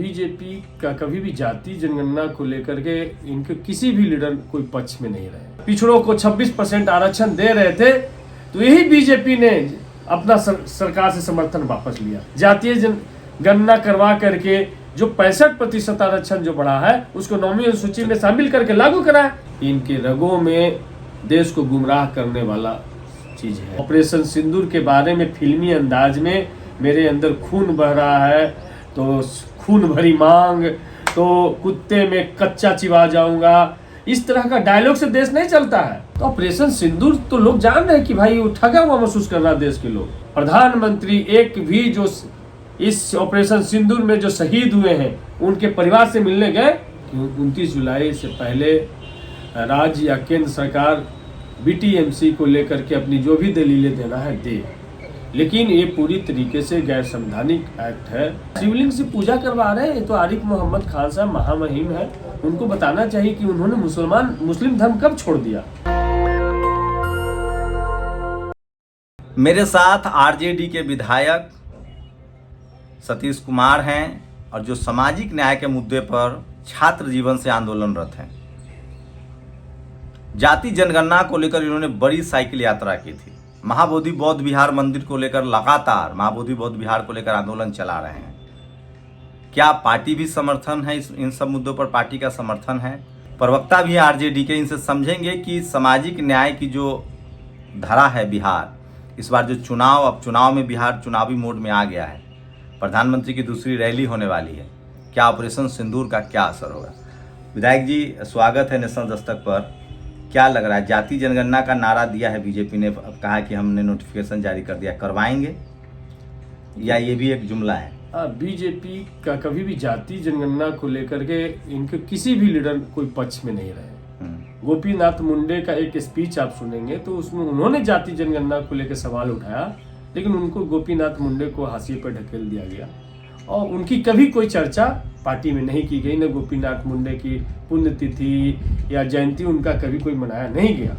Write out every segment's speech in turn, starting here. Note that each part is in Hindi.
बीजेपी का कभी भी जाति जनगणना को लेकर के इनके किसी भी लीडर कोई पक्ष में नहीं रहे। पिछड़ों को 26% आरक्षण दे रहे थे तो यही बीजेपी ने अपना सरकार से समर्थन वापस लिया। जातीय जनगणना करवा करके जो 65% आरक्षण जो बढ़ा है उसको 9वीं अनुसूची में शामिल करके लागू कराया। इनके रगों में देश को गुमराह करने वाला चीज है। ऑपरेशन सिंदूर के बारे में फिल्मी अंदाज में मेरे अंदर खून बह रहा है तो खून भरी मांग, तो कुत्ते में कच्चा चिबा जाऊंगा, इस तरह का डायलॉग से देश नहीं चलता है। तो ऑपरेशन सिंदूर तो लोग जान रहे हैं कि भाई वो ठगा हुआ महसूस कर रहा है देश के लोग। प्रधानमंत्री एक भी जो इस ऑपरेशन सिंदूर में जो शहीद हुए हैं उनके परिवार से मिलने गए। 29 जुलाई से पहले राज्य या केंद्र सरकार बीटीएमसी को लेकर के अपनी जो भी दलीलें देना है दे, लेकिन ये पूरी तरीके से गैर संवैधानिक एक्ट है। शिवलिंग से पूजा करवा रहे हैं तो आरिफ मोहम्मद खान साहब महामहिम है, उनको बताना चाहिए कि उन्होंने मुस्लिम धर्म कब छोड़ दिया। मेरे साथ आरजेडी के विधायक सतीश कुमार हैं और जो सामाजिक न्याय के मुद्दे पर छात्र जीवन से आंदोलनरत हैं। जाति जनगणना को लेकर इन्होंने बड़ी साइकिल यात्रा की थी। महाबोधि बौद्ध विहार मंदिर को लेकर लगातार महाबोधि बौद्ध विहार को लेकर आंदोलन चला रहे हैं। क्या पार्टी भी समर्थन है? इन सब मुद्दों पर पार्टी का समर्थन है। प्रवक्ता भी आरजेडी के, इनसे समझेंगे कि सामाजिक न्याय की जो धारा है बिहार, इस बार जो चुनाव, अब चुनाव में बिहार चुनावी मोड में आ गया है, प्रधानमंत्री की दूसरी रैली होने वाली है, क्या ऑपरेशन सिंदूर का क्या असर होगा। विधायक जी स्वागत है नेशनल दस्तक पर। क्या लग रहा है, जाति जनगणना का नारा दिया है बीजेपी ने, अब कहा कि हमने नोटिफिकेशन जारी कर दिया, करवाएंगे या ये भी एक जुमला है? बीजेपी का कभी भी जाति जनगणना को लेकर के इनके किसी भी लीडर कोई पक्ष में नहीं रहे। गोपीनाथ मुंडे का एक स्पीच आप सुनेंगे तो उसमें उन्होंने जाति जनगणना को लेकर सवाल उठाया, लेकिन उनको गोपीनाथ मुंडे को हाशिए पर ढकेल दिया गया और उनकी कभी कोई चर्चा पार्टी में नहीं की गई। न गोपीनाथ मुंडे की पुण्यतिथि या जयंती उनका कभी कोई मनाया नहीं गया।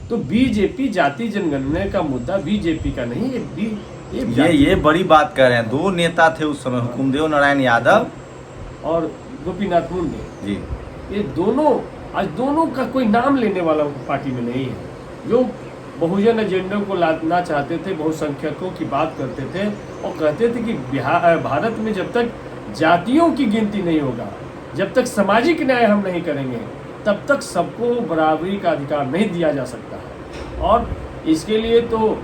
तो बीजेपी जाति जनगणना का मुद्दा बीजेपी का नहीं है। ये बड़ी बात कह रहे हैं। दो नेता थे उस समय, हुकुमदेव नारायण यादव और गोपीनाथ मुंडे जी। ये दोनों आज दोनों का कोई नाम लेने वाला पार्टी में नहीं है। जो बहुजन एजेंडा को लाना चाहते थे, बहुसंख्यकों की बात करते थे और कहते थे कि भारत में जब तक जातियों की गिनती नहीं होगा, जब तक सामाजिक न्याय हम नहीं करेंगे, तब तक सबको बराबरी का अधिकार नहीं दिया जा सकता है। और इसके लिए तो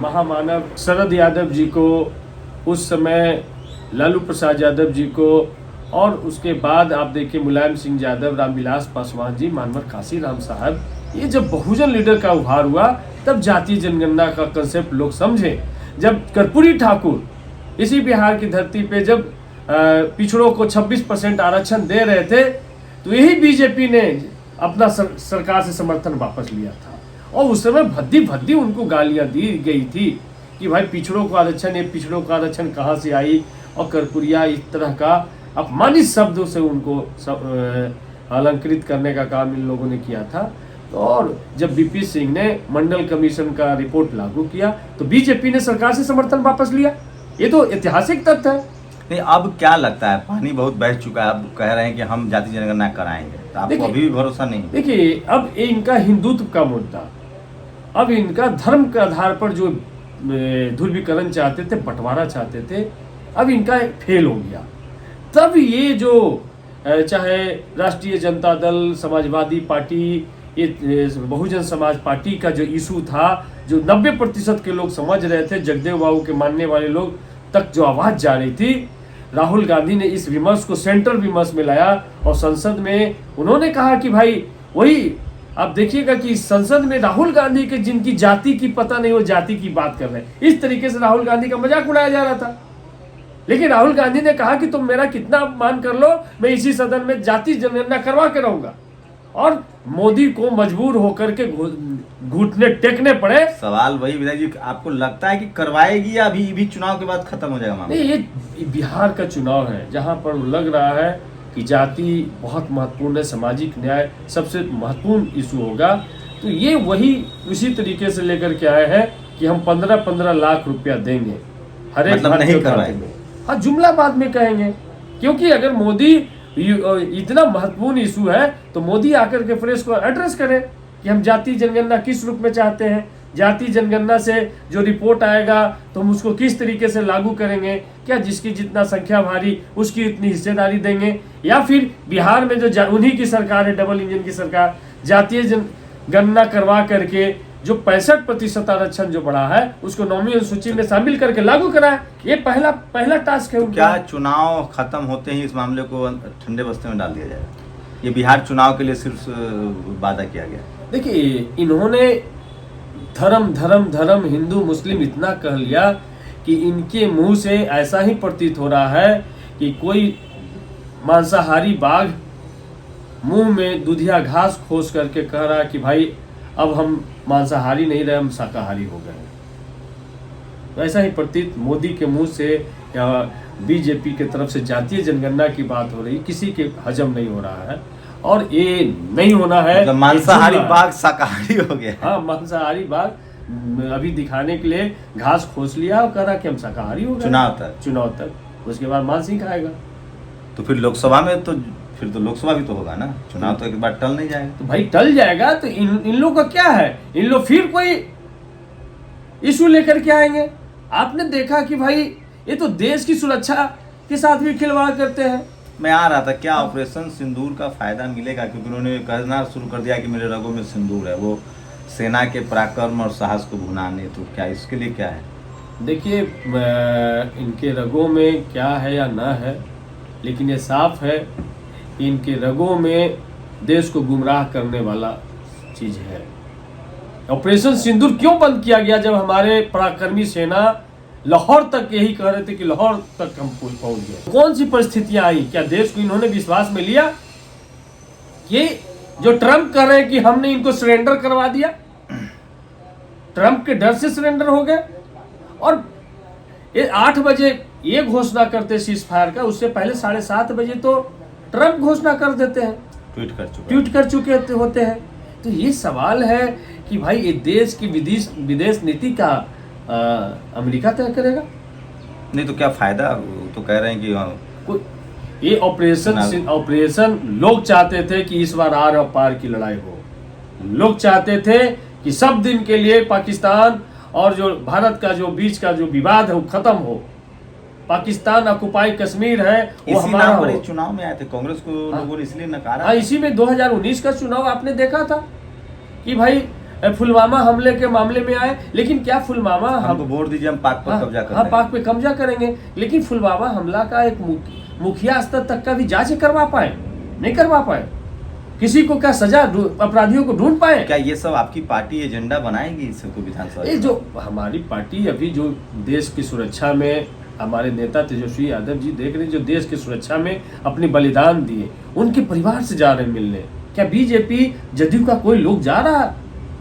महामानव शरद यादव जी को, उस समय लालू प्रसाद यादव जी को, और उसके बाद आप देखिए मुलायम सिंह यादव, रामविलास पासवान जी, मानवर काशीराम साहब, ये जब बहुजन लीडर का उभार हुआ तब जातीय जनगणना का कंसेप्ट लोग समझे। जब कर्पूरी ठाकुर इसी बिहार की धरती पे जब पिछड़ों को 26% आरक्षण दे रहे थे तो यही बीजेपी ने अपना सरकार से समर्थन वापस लिया था। और उस समय भद्दी भद्दी उनको गालियां दी गई थी कि भाई पिछड़ों को आरक्षण, ये पिछड़ों का आरक्षण कहाँ से आई, और कर्पूरिया इस तरह का अपमानित शब्दों से उनको अलंकृत करने का काम इन लोगों ने किया था। और जब बीपी सिंह ने मंडल कमीशन का रिपोर्ट लागू किया तो बीजेपी ने सरकार से समर्थन वापस लिया। ये तो ऐतिहासिक तथ्य है। नहीं, अब क्या लगता है, पानी बहुत बह चुका है, अब कह रहे हैं कि हम जाति जनगणना कराएंगे, तो आपको अभी भी भरोसा नहीं? देखिए, अब ये इनका हिंदुत्व का मुद्दा, अब इनका धर्म के आधार पर जो ध्रुवीकरण चाहते थे, बंटवारा चाहते थे, अब इनका फेल हो गया। तब ये जो चाहे राष्ट्रीय जनता दल, समाजवादी पार्टी, ये बहुजन समाज पार्टी का जो इशू था, जो 90% के लोग समझ रहे थे, जगदेव बाबू के मानने वाले लोग तक जो आवाज जा रही थी, राहुल गांधी ने इस विमर्श को सेंट्रल विमर्श में लाया और संसद में उन्होंने कहा कि भाई वही आप देखिएगा कि संसद में राहुल गांधी के जिनकी जाति की पता नहीं, वो जाति की बात कर रहे हैं। इस तरीके से राहुल गांधी का मजाक उड़ाया जा रहा था। लेकिन राहुल गांधी ने कहा कि तुम मेरा कितना अपमान कर लो, मैं इसी सदन में जाति जनगणना करवा के रहूंगा। और मोदी को मजबूर होकर के घुटने टेकने पड़े। सवाल वही विधायक जी, आपको लगता है कि करवाएगी या अभी भी चुनाव के बाद खत्म हो जाएगा मामला? नहीं, ये बिहार का चुनाव है जहां पर लग रहा है कि जाति बहुत महत्वपूर्ण है, सामाजिक न्याय सबसे महत्वपूर्ण इशू होगा। तो ये वही उसी तरीके से लेकर के आए हैं कि हम 15-15 लाख रुपया देंगे हर एक, मतलब नहीं करवाएंगे। हाँ, जुमला बाद में कहेंगे क्योंकि अगर मोदी इतना महत्वपूर्ण इशू है तो मोदी आकर के प्रेस को एड्रेस करें कि हम जातीय जनगणना किस रूप में चाहते हैं, जातीय जनगणना से जो रिपोर्ट आएगा तो हम उसको किस तरीके से लागू करेंगे, क्या जिसकी जितना संख्या भारी उसकी उतनी हिस्सेदारी देंगे, या फिर बिहार में जो उन्हीं की सरकार है, डबल इंजन की सरकार, जातीय जनगणना करवा करके जो 65% आरक्षण जो बढ़ा है उसको नौवीं अनुसूची में शामिल करके लागू कराए। ये पहला टास्क है। क्या चुनाव खत्म होते ही इस मामले को ठंडे बस्ते में डाल दिया जाएगा? ये बिहार चुनाव के लिए सिर्फ वादा किया गया। देखिए, इन्होंने धर्म हिंदू मुस्लिम इतना कह लिया कि इनके मुंह से ऐसा ही प्रतीत हो रहा है कि कोई मांसाहारी बाघ मुंह में दूधिया घास खोस करके कह रहा है कि भाई अब हम मांसाहारी नहीं रहे, हम शाकाहारी हो गए। तो ऐसा ही प्रतीत मोदी के मुंह से या बीजेपी के तरफ से जातीय जनगणना की बात हो रही, किसी के हजम नहीं हो रहा है और ये नहीं होना है। मतलब मांसाहारी बाघ शाकाहारी हो गया। हाँ, मांसाहारी बाघ अभी दिखाने के लिए घास खोस लिया और कह रहा कि हम शाकाहारी हो गए चुनाव तक। उसके बाद मांस ही खाएगा। तो फिर लोकसभा में तो फिर तो लोकसभा भी तो होगा ना, चुनाव तो एक बार टल नहीं जाएगा। तो भाई टल जाएगा तो इन लोग का क्या है, इन लोग फिर कोई इशू लेकर के आएंगे। आपने देखा कि भाई ये तो देश की सुरक्षा के साथ भी खिलवाड़ करते हैं। मैं आ रहा था, क्या ऑपरेशन सिंदूर का फायदा मिलेगा? क्योंकि उन्होंने कहना शुरू कर दिया कि मेरे रगों में सिंदूर है, वो सेना के पराक्रम और साहस को भुनाने। तो क्या इसके लिए क्या है? देखिए, इनके रगों में क्या है या ना है, लेकिन ये साफ है कि इनके रगों में देश को गुमराह करने वाला चीज है। ऑपरेशन सिंदूर क्यों बंद किया गया जब हमारे पराक्रमी सेना लाहौर तक यही कह रहे थे कि लाहौर तक हम पहुंच गए? कौन सी परिस्थितियां आई? क्या देश को इन्होंने विश्वास में लिया? ये जो ट्रम्प कह रहे हैं कि हमने इनको सरेंडर करवा दिया, ट्रम्प के डर से सरेंडर हो गए। और ये 8 बजे ये घोषणा करते सीज फायर का, उससे पहले 7:30 बजे तो ट्रम्प घोषणा कर देते हैं, ट्वीट कर चुके होते हैं। तो ये सवाल है कि भाई ये देश की विदेश नीति का अमेरिका तय करेगा? नहीं तो क्या फायदा? तो कह रहे हैं कि ये ऑपरेशन लोग चाहते थे कि इस बार आर और पार की लड़ाई हो। लोग चाहते थे कि सब दिन के लिए पाकिस्तान और जो भारत का जो बीच का जो विवाद है वो खत्म हो। पाकिस्तान ऑक्युपाई कश्मीर है वो हमारा हो। चुनाव में आए थे कांग्रेस को लोगों ने इसलिए नकारा। हाँ, इसी में 2019 का चुनाव आपने देखा था कि भाई पुलवामा हमले के मामले में आए, लेकिन क्या पुलवामा हमको वोट दीजिए, हम पाक पर कब्जा करेंगे। हाँ, पाक पे कब्जा करेंगे, लेकिन पुलवामा हमला का एक मुखिया स्तर तक का भी जांच करवा पाए? नहीं करवा पाए। किसी को क्या सजा, अपराधियों को ढूंढ पाए? क्या ये सब आपकी पार्टी एजेंडा बनाएगी इसको विधानसभा? ये जो हमारी पार्टी अभी जो देश की सुरक्षा में हमारे नेता तेजस्वी यादव जी देख रहे, जो देश की सुरक्षा में अपने बलिदान दिए, उनके परिवार से जा रहे मिलने। क्या बीजेपी जदयू का कोई लोग जा रहा है?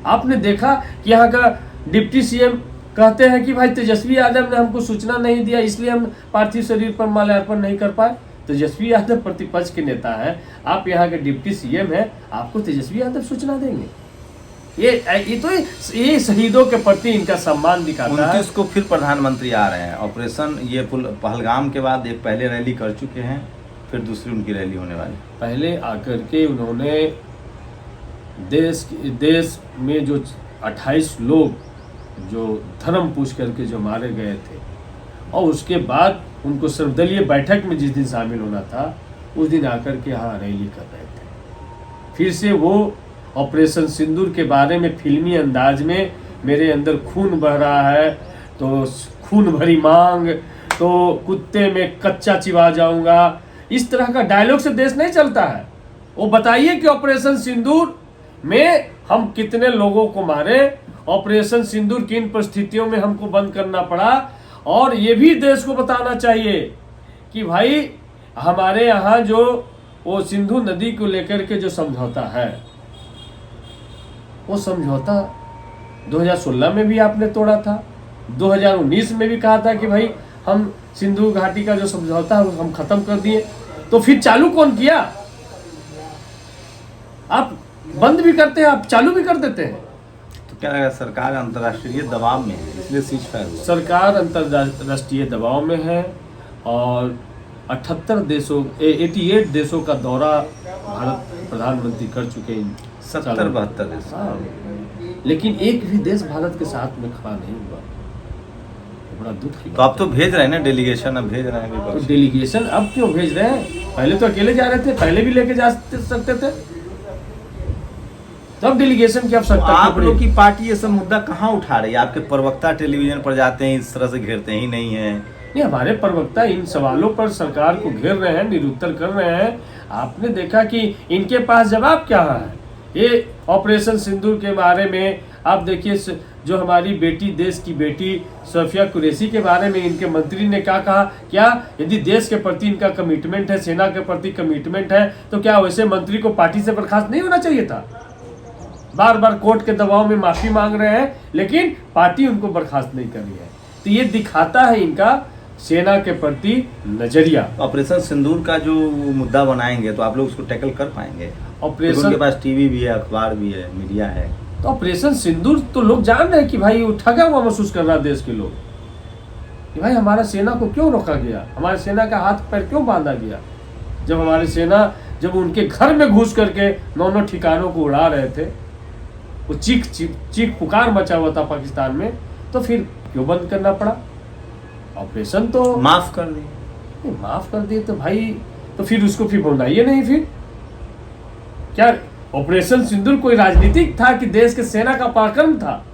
आपने देखा कि यहाँ का डिप्टी सीएम कहते हैं कि भाई तेजस्वी यादव ने हमको सूचना नहीं दिया, इसलिए हम पार्थिव शरीर पर माल्यार्पण नहीं कर पाए। तेजस्वी यादव प्रतिपक्ष के नेता है, आप यहाँ के डिप्टी सीएम है, आपको तेजस्वी यादव सूचना देंगे? ये शहीदों के प्रति इनका सम्मान दिखाता है। 29 को फिर प्रधानमंत्री आ रहे हैं। ऑपरेशन ये पहलगाम के बाद एक पहले रैली कर चुके हैं, फिर दूसरी उनकी रैली होने वाली। पहले आकर के उन्होंने देश में जो 28 लोग जो धर्म पूछ करके जो मारे गए थे, और उसके बाद उनको सर्वदलीय बैठक में जिस दिन शामिल होना था उस दिन आकर के यहाँ रैली कर रहे थे। फिर से वो ऑपरेशन सिंदूर के बारे में फिल्मी अंदाज में, मेरे अंदर खून बह रहा है तो खून भरी मांग, तो कुत्ते में कच्चा चिबा जाऊंगा, इस तरह का डायलॉग से देश नहीं चलता है। वो बताइए कि ऑपरेशन सिंदूर में हम कितने लोगों को मारे, ऑपरेशन सिंदूर किन परिस्थितियों में हमको बंद करना पड़ा, और ये भी देश को बताना चाहिए कि भाई हमारे यहाँ जो वो सिंधु नदी को लेकर के जो समझौता है, वो समझौता 2016 में भी आपने तोड़ा था, 2019 में भी कहा था कि भाई हम सिंधु घाटी का जो समझौता है वो हम खत्म कर दिए। तो फिर चालू कौन किया? आप बंद भी करते हैं, आप चालू भी कर देते हैं। तो क्या लगा, सरकार अंतर्राष्ट्रीय दबाव में है इसलिए सीज फायर हुआ? सरकार अंतर्राष्ट्रीय दबाव में है, और 78 देशों 88 देशों का दौरा भारत प्रधानमंत्री कर चुके हैं 70-72 देश। हाँ, लेकिन एक भी देश भारत के साथ में खड़ा नहीं हुआ। ये बड़ा दुख की तो आप तो भेज रहे हैं ना डेलीगेशन, अब भेज रहे हैं तो विपक्ष। डेलीगेशन अब क्यों भेज रहे हैं? पहले तो अकेले जा रहे थे, पहले भी लेके जा सकते थे, तब डेलीगेशन की आवश्यकता क्यों आप पड़ी? लोग की पार्टी ये सब मुद्दा कहाँ उठा रही है? आपके प्रवक्ता टेलीविजन पर जाते हैं, इस तरह से घेरते ही नहीं है। नहीं, हमारे प्रवक्ता इन सवालों पर सरकार को घेर रहे हैं, निरुत्तर कर रहे हैं। आपने देखा कि इनके पास जवाब क्या है? ये ऑपरेशन सिंदूर के बारे में आप देखिए, जो हमारी बेटी, देश की बेटी सफिया कुरैशी के बारे में इनके मंत्री ने क्या कहा? क्या यदि देश के प्रति इनका कमिटमेंट है, सेना के प्रति कमिटमेंट है, तो क्या वैसे मंत्री को पार्टी से बर्खास्त नहीं होना चाहिए था? बार बार कोर्ट के दबाव में माफी मांग रहे हैं, लेकिन पार्टी उनको बर्खास्त नहीं कर रही है। तो ये दिखाता है इनका सेना के प्रति नजरिया। ऑपरेशन सिंदूर का जो मुद्दा बनाएंगे तो आप लोग उसको टैकल कर पाएंगे? ऑपरेशन, उनके पास टीवी भी है, अखबार भी है, मीडिया है। तो ऑपरेशन सिंदूर तो लोग जान रहे हैं कि भाई वो ठगा हुआ महसूस कर रहा है देश के लोग, कि भाई हमारा सेना को क्यों रोका गया, हमारे सेना का हाथ पैर क्यों बांधा गया। जब हमारी सेना, जब उनके घर में घुस करके 9 ठिकानों को उड़ा रहे थे, वो चीख पुकार मचा हुआ था पाकिस्तान में, तो फिर क्यों बंद करना पड़ा? ऑपरेशन तो माफ कर दिए। माफ कर दिए तो भाई, तो फिर उसको फिर बनाइए नहीं। फिर क्या ऑपरेशन सिंदूर कोई राजनीतिक था कि देश के सेना का पराक्रम था?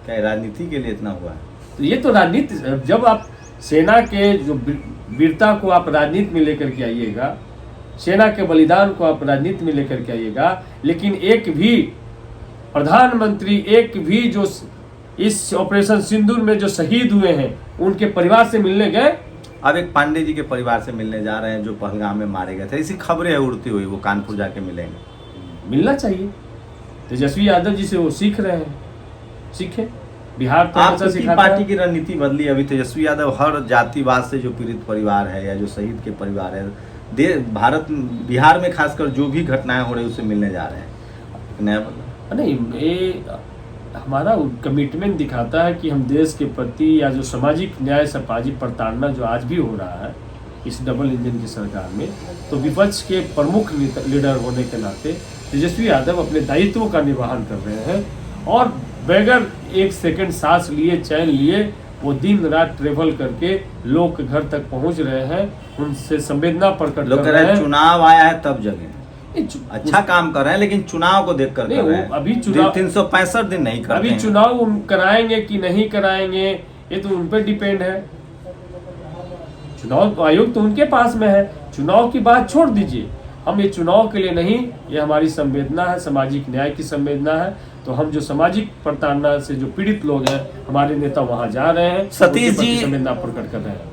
क्या राजनीति के लिए इतना हुआ है? तो ये तो राजनीति, जब आप सेना के जो वीरता को आप राजनीति में लेकर के आइएगा, सेना के बलिदान को आप राजनीति में लेकर के आइएगा, लेकिन एक भी प्रधानमंत्री, एक भी जो इस ऑपरेशन सिंदूर में जो शहीद हुए हैं, उनके परिवार से मिलने गए? अब एक पांडे जी के परिवार से मिलने जा रहे हैं जो पहलगाम में मारे गए थे, इसी खबरें है उड़ती हुई, वो कानपुर जाके मिलेंगे। मिलना चाहिए। तेजस्वी यादव जी से वो सीख रहे हैं, सीखे। बिहार तो आप ऐसा की सिखाता पार्टी है। की रणनीति बदली। अभी तेजस्वी यादव हर जातिवाद से जो पीड़ित परिवार है या जो शहीद के परिवार है, भारत बिहार में खासकर जो भी घटनाएं हो रही उससे मिलने जा रहे हैं। नया नहीं, ये हमारा कमिटमेंट दिखाता है कि हम देश के प्रति, या जो सामाजिक न्याय, सामाजिक प्रताड़ना जो आज भी हो रहा है इस डबल इंजन की सरकार में, तो विपक्ष के प्रमुख लीडर होने के नाते तेजस्वी यादव अपने दायित्वों का निर्वहन कर रहे हैं, और बगैर एक सेकंड सांस लिए, चैन लिए, वो दिन रात ट्रेवल करके लोग के घर तक पहुंच रहे हैं, उनसे संवेदना प्रकट लोग कर कह रहे रहे हैं हैं। चुनाव आया है तब जगह ये अच्छा काम कर रहे हैं, लेकिन चुनाव को देखकर नहीं, कर रहे वो हैं। अभी चुनाव- 365 दिन नहीं करते अभी हैं। चुनाव कराएंगे कि नहीं कराएंगे, ये तो उन पर डिपेंड है। चुनाव आयोग तो उनके पास में है, चुनाव की बात छोड़ दीजिए। हम ये चुनाव के लिए नहीं, ये हमारी संवेदना है, सामाजिक न्याय की संवेदना है। तो हम जो सामाजिक प्रताड़ना से जो पीड़ित लोग हैं, हमारे नेता वहां जा रहे हैं, सतीश उनके प्रति जी- संवेदना प्रकट कर रहे हैं।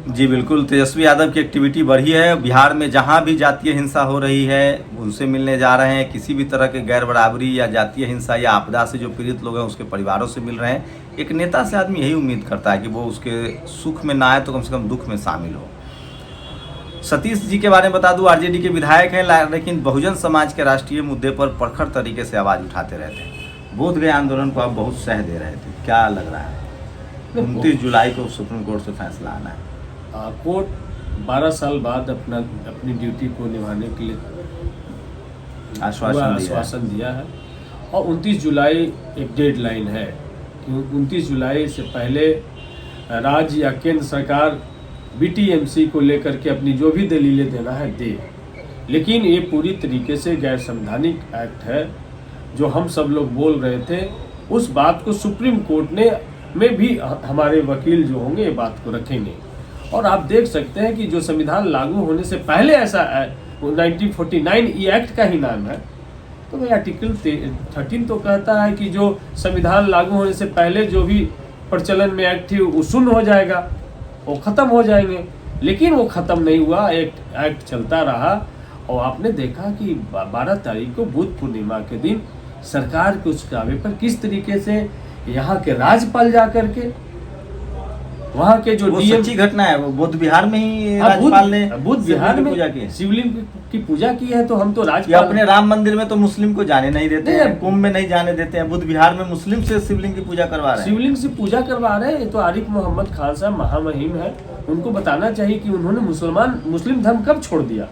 जी बिल्कुल, तेजस्वी यादव की एक्टिविटी बढ़ी है। बिहार में जहां भी जातीय हिंसा हो रही है उनसे मिलने जा रहे हैं। किसी भी तरह के गैर बराबरी या जातीय हिंसा या आपदा से जो पीड़ित लोग हैं उसके परिवारों से मिल रहे हैं। एक नेता से आदमी यही उम्मीद करता है कि वो उसके सुख में ना आए तो कम से कम दुख में शामिल हो। सतीश जी के बारे में बता दूं, आरजेडी के विधायक हैं, लेकिन बहुजन समाज के राष्ट्रीय मुद्दे पर प्रखर तरीके से आवाज़ उठाते रहते हैं। बोधगया आंदोलन को आप बहुत सह दे रहे थे, क्या लग रहा है? 29 जुलाई को सुप्रीम कोर्ट से फैसला आना है। कोर्ट 12 साल बाद अपनी ड्यूटी को निभाने के लिए आश्वासन दिया है, और 29 जुलाई एक डेडलाइन है कि 29 जुलाई से पहले राज्य या केंद्र सरकार बीटीएमसी को लेकर के अपनी जो भी दलीलें देना है दे। लेकिन ये पूरी तरीके से गैर संवैधानिक एक्ट है। जो हम सब लोग बोल रहे थे, उस बात को सुप्रीम कोर्ट में भी हमारे वकील जो होंगे ये बात को रखेंगे। और आप देख सकते हैं कि जो संविधान लागू होने से पहले ऐसा 1949 ई एक्ट का ही नाम है, तो भाई आर्टिकल 13 तो कहता है कि जो संविधान लागू होने से पहले जो भी प्रचलन में एक्ट थी वो शून्य हो जाएगा, वो खत्म हो जाएंगे। लेकिन वो खत्म नहीं हुआ, एक्ट चलता रहा। और आपने देखा कि 12 तारीख को बुद्ध पूर्णिमा के दिन सरकार के उस दावे पर किस तरीके से यहाँ के राज्यपाल जा करके वहाँ के जो वो डीएम सच्ची घटना है, वो बुद्ध विहार में ही हाँ, राज्यपाल ने बुद्ध विहार शिवलिंग की में पूजा की है। शिवलिंग की पूजा की है। तो हम तो ये राज्यपाल अपने राम मंदिर में तो मुस्लिम को जाने नहीं देते नहीं, हैं, कुंभ में नहीं जाने देते हैं, बुद्ध विहार में मुस्लिम से शिवलिंग की पूजा करवा रहे हैं। शिवलिंग से पूजा करवा रहे हैं। ये तो आरिफ मोहम्मद खान साहब महामहिम है, उनको बताना चाहिए कि उन्होंने मुस्लिम धर्म कब छोड़ दिया।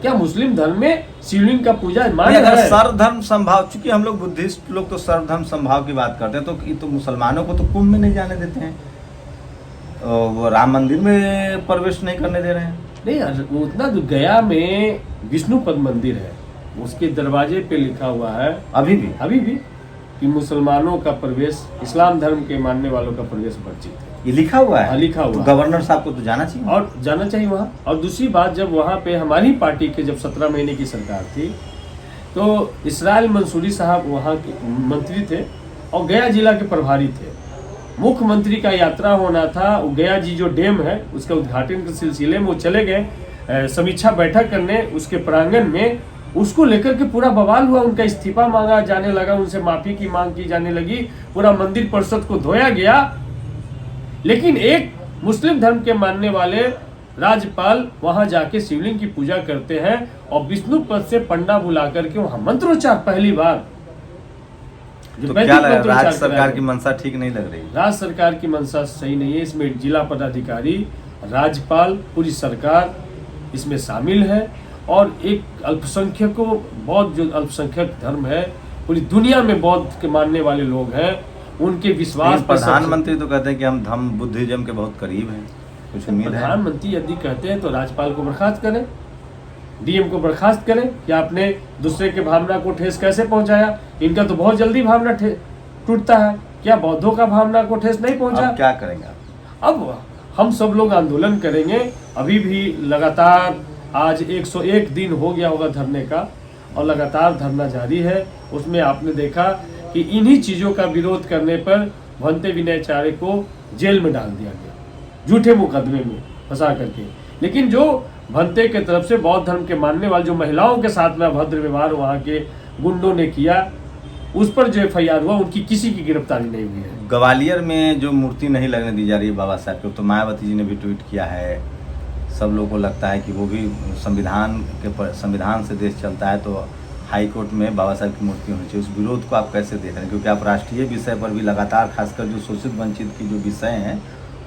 क्या मुस्लिम धर्म में शिवलिंग का पूजा मान्य अगर है? सर्वधर्म संभाव, चूंकि हम लोग बुद्धिस्ट लोग तो सर्वधर्म संभाव की बात करते हैं, तो ये तो मुसलमानों को तो कुंभ में नहीं जाने देते हैं, वो राम मंदिर में प्रवेश नहीं करने दे रहे हैं। नहीं, उतना तो गया में विष्णुपद मंदिर है, उसके दरवाजे पे लिखा हुआ है अभी भी कि मुसलमानों का प्रवेश, इस्लाम धर्म के मानने वालों का प्रवेश वर्जित है। ये लिखा हुआ है? हाँ, लिखा हुआ तो है। गवर्नर साहब को तो जाना चाहिए और जाना चाहिए वहाँ। और दूसरी बात, जब वहाँ पे हमारी पार्टी के जब 17 महीने की सरकार थी, तो इसराइल मंसूरी साहब वहाँ के मंत्री थे और गया जिला के प्रभारी थे। मुख्यमंत्री का यात्रा होना था, वो गया जी जो डैम है उसका उद्घाटन के सिलसिले में वो चले गए समीक्षा बैठक करने उसके प्रांगण में। उसको लेकर के पूरा बवाल हुआ, उनका इस्तीफा मांगा जाने लगा, उनसे माफी की मांग की जाने लगी, पूरा मंदिर परिषद को धोया गया। लेकिन एक मुस्लिम धर्म के मानने वाले राज्यपाल वहां जाके शिवलिंग की पूजा करते हैं और विष्णु पद से पंडा बुला करके वहां मंत्रोच्चार पहली बार। तो क्या लग रहा है, राज्य सरकार की मंशा ठीक नहीं लग रही? राज्य सरकार की मंशा सही नहीं है। इसमें जिला पदाधिकारी, राज्यपाल, पूरी सरकार इसमें शामिल है। और एक अल्पसंख्यकों, बौद्ध जो अल्पसंख्यक धर्म है, पूरी दुनिया में बौद्ध के मानने वाले लोग हैं, उनके विश्वास पर प्रधानमंत्री तो कहते हैं कि हम बुद्धिज्म के बहुत करीब हैं, कुछ उम्मीद है? प्रधानमंत्री यदि कहते हैं तो राज्यपाल को बर्खास्त करें, डीएम को बर्खास्त करें कि आपने दूसरे के भावना को ठेस कैसे पहुंचाया। इनका तो बहुत जल्दी भावना टूटता है, क्या बौद्धों का भावना को ठेस नहीं पहुंचा? अब क्या करेंगे? अब हम सब लोग आंदोलन करेंगे। अभी भी लगातार आज 101 दिन हो गया होगा धरने का और लगातार धरना जारी है। उसमें आपने देखा कि इन्हीं चीज़ों का विरोध करने पर भंते विनयचार्य को जेल में डाल दिया गया, झूठे मुकदमे में फंसा करके। लेकिन जो भंते के तरफ से बौद्ध धर्म के मानने वाले जो महिलाओं के साथ में अभद्र व्यवहार वहाँ के गुंडों ने किया, उस पर जो FIR हुआ, उनकी किसी की गिरफ्तारी नहीं हुई है। ग्वालियर में जो मूर्ति नहीं लगने दी जा रही है बाबा साहब की, तो मायावती जी ने भी ट्वीट किया है। सब लोगों को लगता है कि वो भी संविधान से देश चलता है, तो हाई कोर्ट में बाबा साहब की मूर्ति होनी चाहिए। उस विरोध को आप कैसे देख रहे हैं? क्योंकि आप राष्ट्रीय विषय पर भी लगातार, खासकर जो शोषित वंचित की जो विषय हैं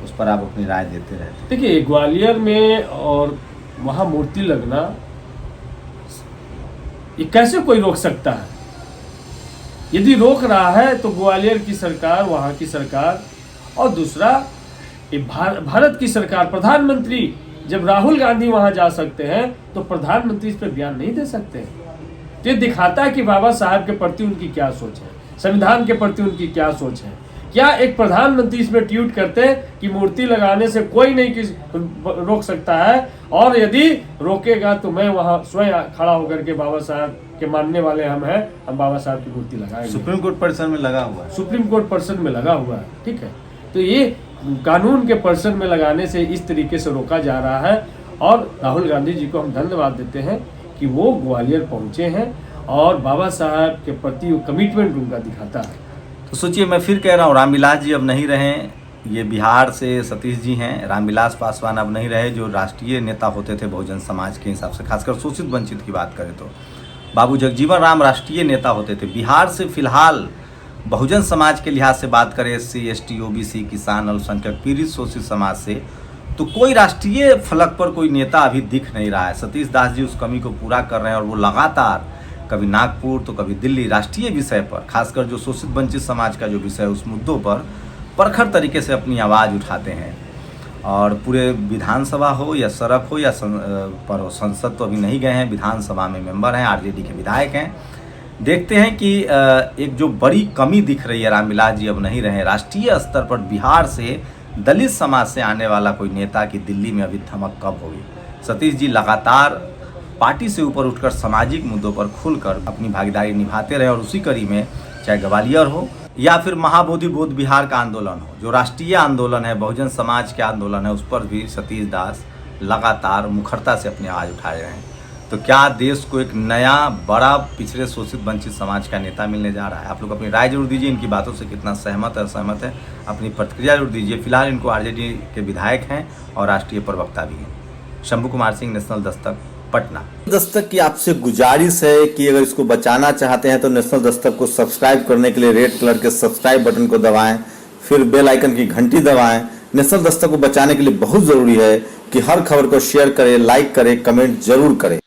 उस पर आप अपनी राय देते रहते हैं। देखिए, ग्वालियर में और वहाँ मूर्ति लगना, ये कैसे कोई रोक सकता है? यदि रोक रहा है तो ग्वालियर की सरकार, वहाँ की सरकार, और दूसरा ये भारत की सरकार, प्रधानमंत्री। जब राहुल गांधी वहां जा सकते हैं तो प्रधानमंत्री इस पर बयान नहीं दे सकते हैं। तो ये दिखाता है कि बाबा साहब के प्रति उनकी क्या सोच है, संविधान के प्रति उनकी क्या सोच है। क्या एक प्रधानमंत्री इसमें ट्वीट करते हैं कि मूर्ति लगाने से कोई नहीं रोक सकता है, और यदि रोकेगा तो मैं वहां स्वयं खड़ा होकर के बाबा साहब के मानने वाले हम बाबा साहब की मूर्ति लगाएंगे। सुप्रीम कोर्ट परिसर में लगा हुआ है, सुप्रीम कोर्ट परिसर में लगा हुआ है, ठीक है। तो ये कानून के परिसर में लगाने से इस तरीके से रोका जा रहा है। और राहुल गांधी जी को हम धन्यवाद देते हैं कि वो ग्वालियर पहुंचे हैं और बाबा साहब के प्रति वो कमिटमेंट उनका दिखाता है। तो सोचिए, मैं फिर कह रहा हूँ, रामविलास जी अब नहीं रहे। ये बिहार से सतीश जी हैं। रामविलास पासवान अब नहीं रहे, जो राष्ट्रीय नेता होते थे बहुजन समाज के हिसाब से, खासकर शोषित वंचित की बात करें तो बाबू जगजीवन राम राष्ट्रीय नेता होते थे। बिहार से फिलहाल बहुजन समाज के लिहाज से बात करें, SC, ST, OBC, किसान, अल्पसंख्यक, पीड़ित, शोषित समाज से, तो कोई राष्ट्रीय फलक पर कोई नेता अभी दिख नहीं रहा है। सतीश दास जी उस कमी को पूरा कर रहे हैं और वो लगातार कभी नागपुर तो कभी दिल्ली राष्ट्रीय विषय पर, खासकर जो शोषित वंचित समाज का जो विषय है उस मुद्दों पर प्रखर तरीके से अपनी आवाज़ उठाते हैं। और पूरे विधानसभा हो या सड़क हो या पर हो, संसद तो अभी नहीं गए हैं, विधानसभा में मेंबर हैं, RJD के विधायक हैं। देखते हैं कि एक जो बड़ी कमी दिख रही है, रामविलास जी अब नहीं रहे। राष्ट्रीय स्तर पर बिहार से दलित समाज से आने वाला कोई नेता की दिल्ली में अभी धमक कब होगी? सतीश जी लगातार पार्टी से ऊपर उठकर सामाजिक मुद्दों पर खुलकर अपनी भागीदारी निभाते रहे और उसी कड़ी में चाहे ग्वालियर हो या फिर महाबोधि बौद्ध विहार का आंदोलन हो, जो राष्ट्रीय आंदोलन है, बहुजन समाज के आंदोलन है, उस पर भी सतीश दास लगातार मुखरता से अपनी आवाज़ उठा रहे हैं। तो क्या देश को एक नया बड़ा पिछड़े शोषित वंचित समाज का नेता मिलने जा रहा है? आप लोग अपनी राय जरूर दीजिए, इनकी बातों से कितना सहमत है असहमत है, अपनी प्रतिक्रिया जरूर दीजिए। फिलहाल इनको आरजेडी के विधायक हैं और राष्ट्रीय प्रवक्ता भी हैं। शंभू कुमार सिंह, नेशनल दस्तक, पटना। दस्तक की आपसे गुजारिश है कि अगर इसको बचाना चाहते हैं तो नेशनल दस्तक को सब्सक्राइब करने के लिए रेड कलर के सब्सक्राइब बटन को दबाएं, फिर बेल आइकन की घंटी दबाएं। नेशनल दस्तक को बचाने के लिए बहुत जरूरी है कि हर खबर को शेयर करें, लाइक करें, कमेंट जरूर करें।